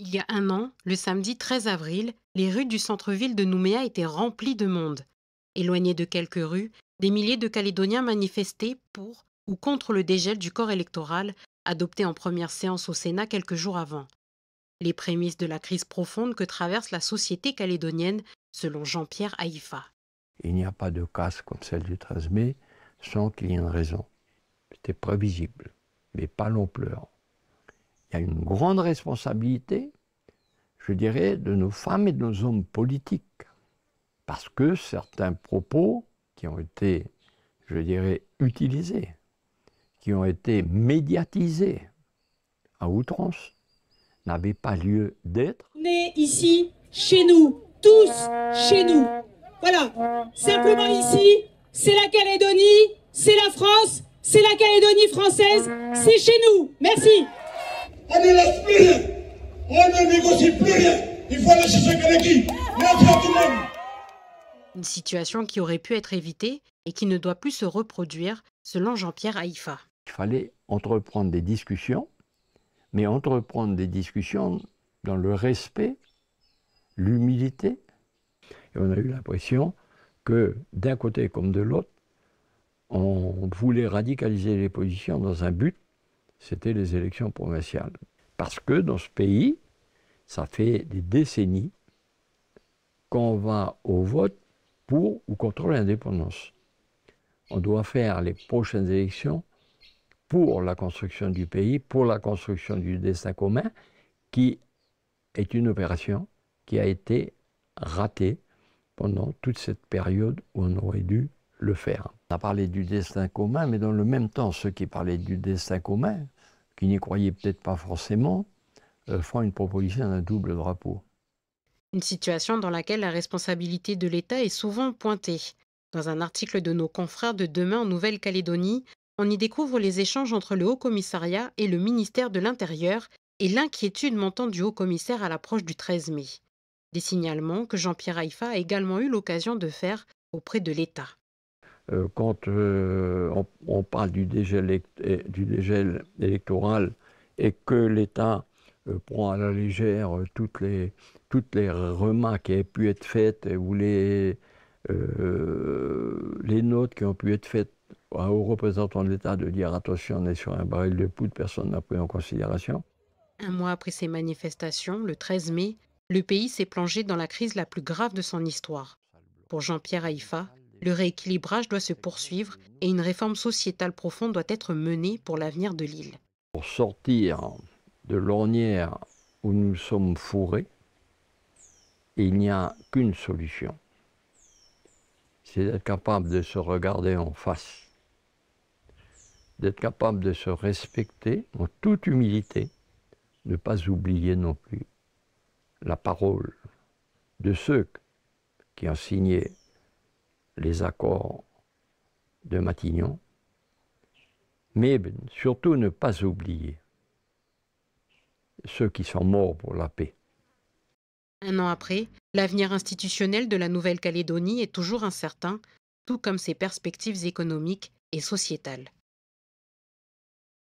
Il y a un an, le samedi 13 avril, les rues du centre-ville de Nouméa étaient remplies de monde. Éloignés de quelques rues, des milliers de Calédoniens manifestaient pour ou contre le dégel du corps électoral, adopté en première séance au Sénat quelques jours avant. Les prémices de la crise profonde que traverse la société calédonienne, selon Jean-Pierre Haïfa. Il n'y a pas de casse comme celle du 13 mai sans qu'il y ait une raison. C'était prévisible, mais pas l'ampleur. Il y a une grande responsabilité, je dirais, de nos femmes et de nos hommes politiques. Parce que certains propos qui ont été, je dirais, utilisés, qui ont été médiatisés à outrance, n'avaient pas lieu d'être. On est ici, chez nous, tous chez nous. Voilà, simplement ici, c'est la Calédonie, c'est la France, c'est la Calédonie française, c'est chez nous. Merci. On ne laisse plus rien, on ne négocie plus rien. Il faut aller chercher Kaneki, merci à tout le monde. Une situation qui aurait pu être évitée et qui ne doit plus se reproduire, selon Jean-Pierre Haïfa. Il fallait entreprendre des discussions, mais entreprendre des discussions dans le respect, l'humilité. Et on a eu l'impression que d'un côté comme de l'autre, on voulait radicaliser les positions dans un but, c'était les élections provinciales. Parce que dans ce pays, ça fait des décennies qu'on va au vote pour ou contre l'indépendance. On doit faire les prochaines élections pour la construction du pays, pour la construction du destin commun, qui est une opération qui a été ratée pendant toute cette période où on aurait dû le faire. On a parlé du destin commun, mais dans le même temps, ceux qui parlaient du destin commun, qui n'y croyaient peut-être pas forcément, font une proposition d'un double drapeau. Une situation dans laquelle la responsabilité de l'État est souvent pointée. Dans un article de nos confrères de Demain en Nouvelle-Calédonie, on y découvre les échanges entre le Haut-Commissariat et le ministère de l'Intérieur et l'inquiétude montant du Haut-Commissaire à l'approche du 13 mai. Des signalements que Jean-Pierre Haïfa a également eu l'occasion de faire auprès de l'État. Quand on parle du dégel électoral et que l'État prend à la légère toutes les remarques qui aient pu être faites ou les notes qui ont pu être faites aux représentants de l'État de dire attention, on est sur un baril de poudre, personne n'a pris en considération. Un mois après ces manifestations, le 13 mai, le pays s'est plongé dans la crise la plus grave de son histoire. Pour Jean-Pierre Haïfa, le rééquilibrage doit se poursuivre et une réforme sociétale profonde doit être menée pour l'avenir de l'île. Pour sortir de l'ornière où nous sommes fourrés, il n'y a qu'une solution. C'est d'être capable de se regarder en face, d'être capable de se respecter en toute humilité, ne pas oublier non plus la parole de ceux qui ont signé les accords de Matignon, mais surtout ne pas oublier ceux qui sont morts pour la paix. Un an après, l'avenir institutionnel de la Nouvelle-Calédonie est toujours incertain, tout comme ses perspectives économiques et sociétales.